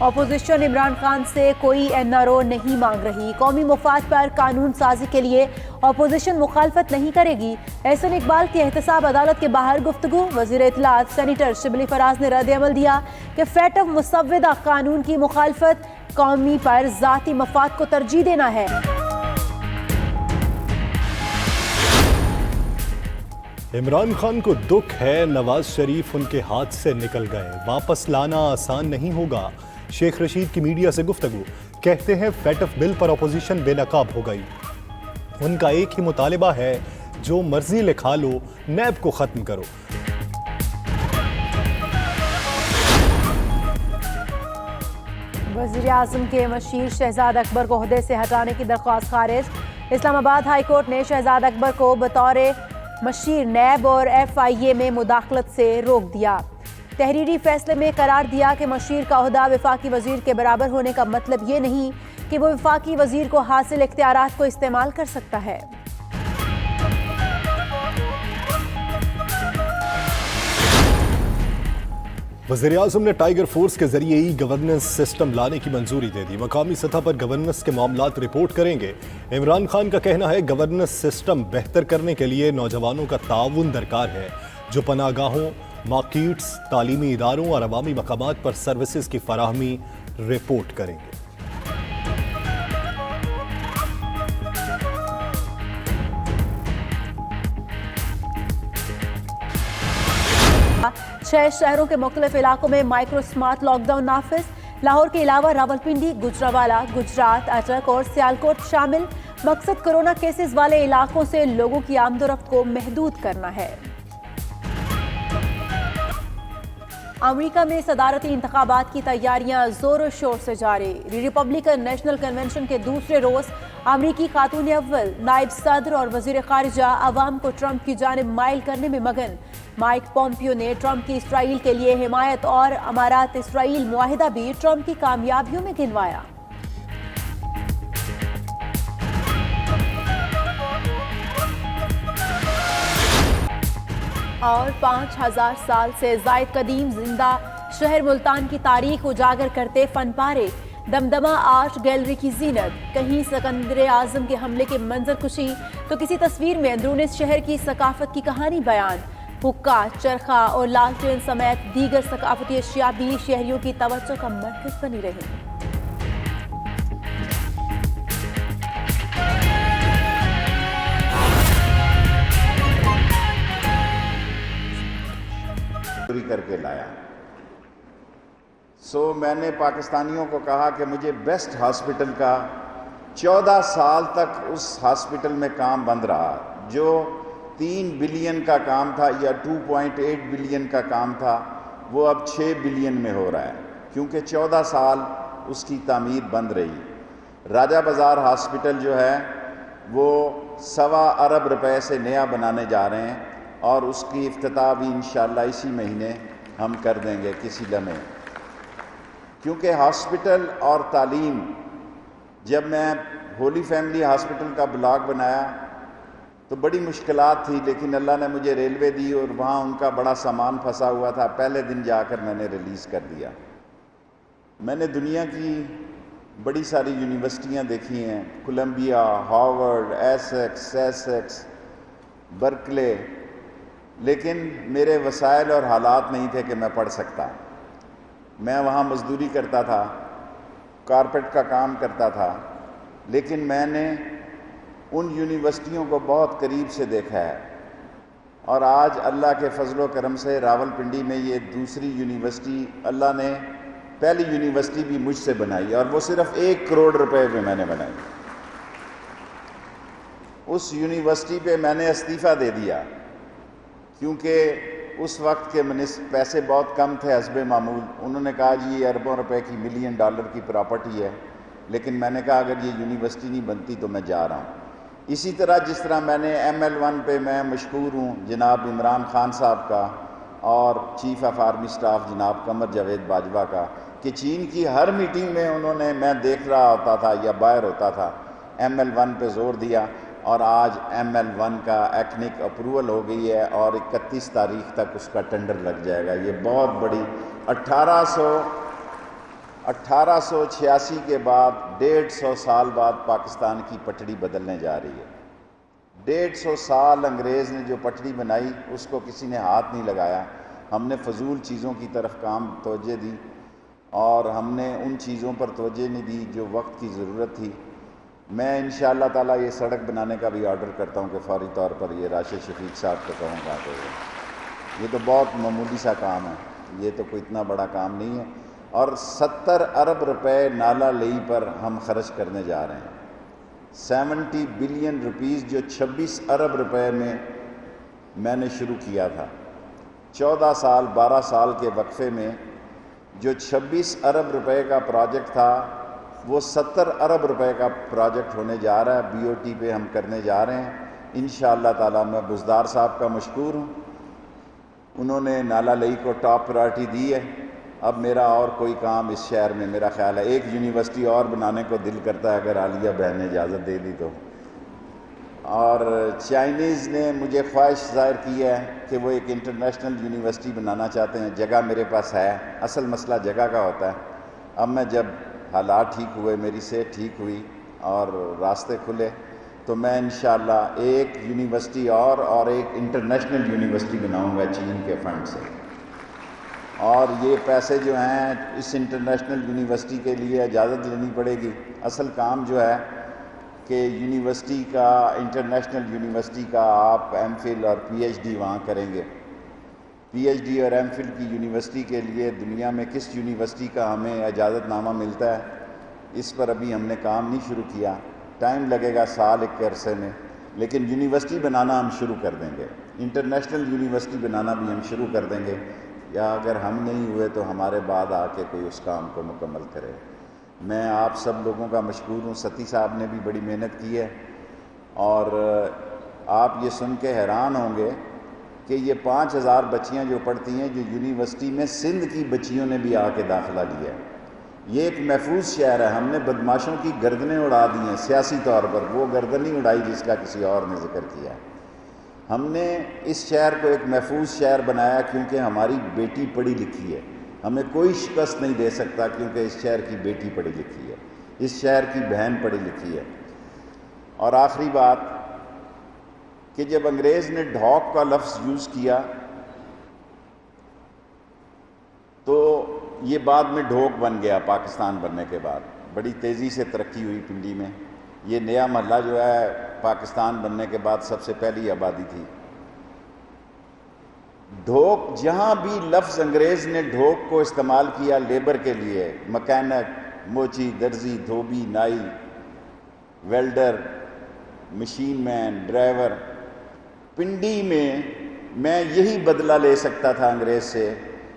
Opposition Imran Khan سے کوئی NRO نہیں مانگ رہی. قومی مفاد پر قانون سازی کے لیے اپوزیشن مخالفت نہیں کرے گی. احسن اقبال کی احتساب عدالت کے باہر گفتگو. وزیر اطلاعات سینیٹر شبلی فراز نے رد عمل دیا کہ FATF مسودہ قانون کی مخالفت قومی پر ذاتی مفاد کو ترجیح دینا ہے. عمران خان کو دکھ ہے نواز شریف ان کے ہاتھ سے نکل گئے، واپس لانا آسان نہیں ہوگا. شیخ رشید کی میڈیا سے گفتگو. کہتے ہیں FATF بل پر اپوزیشن بے نقاب ہو گئی. ان کا ایک ہی مطالبہ ہے، جو مرضی لکھا لو، نیب کو ختم کرو. وزیر اعظم کے مشیر شہزاد اکبر کو عہدے سے ہٹانے کی درخواست خارج. اسلام آباد ہائی کورٹ نے شہزاد اکبر کو بطور مشیر نیب اور FIA میں مداخلت سے روک دیا. تحریری فیصلے میں قرار دیا کہ مشیر کا عہدہ وفاقی وزیر کے برابر ہونے کا مطلب یہ نہیں کہ وہ وفاقی وزیر کو حاصل اختیارات کو استعمال کر سکتا ہے. وزیر اعظم نے ٹائیگر فورس کے ذریعے گورننس سسٹم لانے کی منظوری دے دی. مقامی سطح پر گورننس کے معاملات رپورٹ کریں گے. عمران خان کا کہنا ہے گورننس سسٹم بہتر کرنے کے لیے نوجوانوں کا تعاون درکار ہے، جو پناہ گاہوں، مارکیٹس، تعلیمی اداروں اور عوامی مقامات پر سروسز کی فراہمی رپورٹ کریں گے. چھ شہروں کے مختلف علاقوں میں مائکرو سمارٹ لاک ڈاؤن نافذ. لاہور کے علاوہ راولپنڈی، گجرانوالہ، گجرات، اٹک اور سیالکوٹ شامل. مقصد کورونا کیسز والے علاقوں سے لوگوں کی آمد و رفت کو محدود کرنا ہے. امریکہ میں صدارتی انتخابات کی تیاریاں زور و شور سے جاری. ریپبلکن نیشنل کنونشن کے دوسرے روز امریکی خاتون اول، نائب صدر اور وزیر خارجہ عوام کو ٹرمپ کی جانب مائل کرنے میں مگن. مائک پومپیو نے ٹرمپ کی اسرائیل کے لیے حمایت اور امارات اسرائیل معاہدہ بھی ٹرمپ کی کامیابیوں میں گنوایا. اور 5000 سال سے زائد قدیم زندہ شہر ملتان کی تاریخ اجاگر کرتے فن پارے. دمدمہ آرٹ گیلری کی زینت. کہیں سکندر اعظم کے حملے کے منظر کشی تو کسی تصویر میں اندرون شہر کی ثقافت کی کہانی بیان. حقہ، چرخہ اور لالٹین سمیت دیگر ثقافتی اشیاء بھی شہریوں کی توجہ کا مرکز بنی رہی. کر کے لایا. میں نے پاکستانیوں کو کہا کہ مجھے بیسٹ ہاسپٹل کا 14 سال تک اس ہاسپٹل میں کام بند رہا، جو 3 بلین کا کام تھا یا 2.8 بلین کا کام تھا، وہ اب 6 بلین میں ہو رہا ہے، کیونکہ 14 سال اس کی تعمیر بند رہی. راجہ بازار ہاسپٹل جو ہے وہ 1.25 ارب روپے سے نیا بنانے جا رہے ہیں، اور اس کی افتتاح بھی انشاءاللہ اسی مہینے ہم کر دیں گے کسی لمحے. کیونکہ ہاسپٹل اور تعلیم، جب میں ہولی فیملی ہاسپٹل کا بلاگ بنایا تو بڑی مشکلات تھی، لیکن اللہ نے مجھے ریلوے دی اور وہاں ان کا بڑا سامان پھنسا ہوا تھا. پہلے دن جا کر میں نے ریلیز کر دیا. میں نے دنیا کی بڑی ساری یونیورسٹیاں دیکھی ہیں، کولمبیا، ہارورڈ، ایسیکس، برکلے، لیکن میرے وسائل اور حالات نہیں تھے کہ میں پڑھ سکتا. میں وہاں مزدوری کرتا تھا، کارپیٹ کا کام کرتا تھا، لیکن میں نے ان یونیورسٹیوں کو بہت قریب سے دیکھا ہے. اور آج اللہ کے فضل و کرم سے راولپنڈی میں یہ دوسری یونیورسٹی، اللہ نے پہلی یونیورسٹی بھی مجھ سے بنائی، اور وہ صرف 1 کروڑ روپے میں نے بنائی. اس یونیورسٹی پہ میں نے استعفیٰ دے دیا، کیونکہ اس وقت کے پیسے بہت کم تھے حسب معمول. انہوں نے کہا جی یہ اربوں روپے کی، $1 ملین کی پراپرٹی ہے، لیکن میں نے کہا اگر یہ یونیورسٹی نہیں بنتی تو میں جا رہا ہوں. اسی طرح جس طرح میں نے ML1 پہ میں مشکور ہوں جناب عمران خان صاحب کا اور چیف آف آرمی سٹاف جناب قمر جاوید باجوہ کا، کہ چین کی ہر میٹنگ میں انہوں نے، میں دیکھ رہا ہوتا تھا یا باہر ہوتا تھا، ML1 پہ زور دیا. اور آج ML1 کا ایکنک اپروول ہو گئی ہے اور 31 تاریخ تک اس کا ٹینڈر لگ جائے گا. یہ بہت بڑی 1886 کے بعد 150 سال بعد پاکستان کی پٹڑی بدلنے جا رہی ہے۔ 150 سال انگریز نے جو پٹڑی بنائی اس کو کسی نے ہاتھ نہیں لگایا، ہم نے فضول چیزوں کی طرف توجہ دی اور ہم نے ان چیزوں پر توجہ نہیں دی جو وقت کی ضرورت تھی۔ میں انشاءاللہ تعالیٰ یہ سڑک بنانے کا بھی آرڈر کرتا ہوں کہ فوری طور پر یہ راشد شفیق صاحب کو کہوں گا کہ یہ تو بہت معمولی سا کام ہے، یہ تو کوئی اتنا بڑا کام نہیں ہے، اور 70 ارب روپے نالا لئی پر ہم خرچ کرنے جا رہے ہیں۔ 70 بلین روپیز جو 26 ارب روپے میں نے شروع کیا تھا، 14 سال 12 سال کے وقفے میں جو 26 ارب روپے کا پروجیکٹ تھا وہ 70 ارب روپے کا پروجیکٹ ہونے جا رہا ہے، بی او ٹی پہ ہم کرنے جا رہے ہیں انشاءاللہ تعالیٰ۔ میں بزدار صاحب کا مشکور ہوں، انہوں نے نالا لئی کو ٹاپ پرائرٹی دی ہے۔ اب میرا اور کوئی کام اس شہر میں میرا خیال ہے ایک یونیورسٹی اور بنانے کو دل کرتا ہے اگر عالیہ بہن نے اجازت دے دی تو، اور چائنیز نے مجھے خواہش ظاہر کی ہے کہ وہ ایک انٹرنیشنل یونیورسٹی بنانا چاہتے ہیں۔ جگہ میرے پاس ہے، اصل مسئلہ جگہ کا ہوتا ہے۔ اب میں جب حالات ٹھیک ہوئے، میری صحت ٹھیک ہوئی اور راستے کھلے تو میں انشاءاللہ ایک یونیورسٹی اور ایک انٹرنیشنل یونیورسٹی بناؤں گا چین کے فنڈ سے، اور یہ پیسے جو ہیں اس انٹرنیشنل یونیورسٹی کے لیے اجازت لینی پڑے گی۔ اصل کام جو ہے کہ یونیورسٹی کا، انٹرنیشنل یونیورسٹی کا آپ ایم فل اور پی ایچ ڈی وہاں کریں گے۔ پی ایچ ڈی اور ایم فل کی یونیورسٹی کے لیے دنیا میں کس یونیورسٹی کا ہمیں اجازت نامہ ملتا ہے، اس پر ابھی ہم نے کام نہیں شروع کیا، ٹائم لگے گا سال ایک کے عرصے میں، لیکن یونیورسٹی بنانا ہم شروع کر دیں گے، انٹرنیشنل یونیورسٹی بنانا بھی ہم شروع کر دیں گے، یا اگر ہم نہیں ہوئے تو ہمارے بعد آ کے کوئی اس کام کو مکمل کرے۔ میں آپ سب لوگوں کا مشکور ہوں، ستی صاحب نے بھی بڑی محنت کی ہے، اور آپ یہ سن کے حیران ہوں گے کہ یہ 5000 بچیاں جو پڑھتی ہیں جو یونیورسٹی میں سندھ کی بچیوں نے بھی آ کے داخلہ لیا ہے۔ یہ ایک محفوظ شہر ہے، ہم نے بدماشوں کی گردنیں اڑا دی ہیں سیاسی طور پر، وہ گردن نہیں اڑائی جس کا کسی اور نے ذکر کیا ہے۔ ہم نے اس شہر کو ایک محفوظ شہر بنایا کیونکہ ہماری بیٹی پڑھی لکھی ہے، ہمیں کوئی شکست نہیں دے سکتا کیونکہ اس شہر کی بیٹی پڑھی لکھی ہے، اس شہر کی بہن پڑھی لکھی ہے۔ اور آخری بات کہ جب انگریز نے ڈھوک کا لفظ یوز کیا تو یہ بعد میں ڈھوک بن گیا، پاکستان بننے کے بعد بڑی تیزی سے ترقی ہوئی پنڈی میں۔ یہ نیا محلہ جو ہے پاکستان بننے کے بعد سب سے پہلی آبادی تھی۔ ڈھوک، جہاں بھی لفظ انگریز نے ڈھوک کو استعمال کیا لیبر کے لیے، مکینک، موچی، درزی، دھوبی، نائی، ویلڈر، مشین مین، ڈرائیور، پنڈی میں یہی بدلہ لے سکتا تھا انگریز سے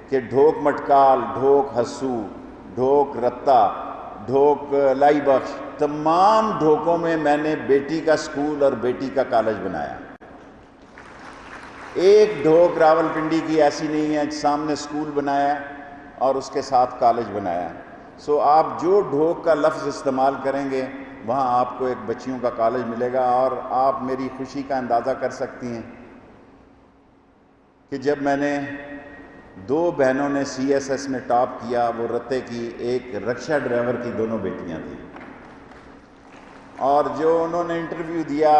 کہ ڈھوک مٹکال، ڈھوک ہسو، ڈھوک رتا، ڈھوک لائی بخش، تمام ڈھوکوں میں نے بیٹی کا سکول اور بیٹی کا کالج بنایا۔ ایک ڈھوک راولپنڈی کی ایسی نہیں ہے، سامنے سکول بنایا اور اس کے ساتھ کالج بنایا۔ سو آپ جو ڈھوک کا لفظ استعمال کریں گے وہاں آپ کو ایک بچیوں کا کالج ملے گا۔ اور آپ میری خوشی کا اندازہ کر سکتی ہیں کہ جب میں نے 2 بہنوں نے سی ایس ایس میں ٹاپ کیا، وہ رتے کی، ایک رکشہ ڈرائیور کی دونوں بیٹیاں تھیں، اور جو انہوں نے انٹرویو دیا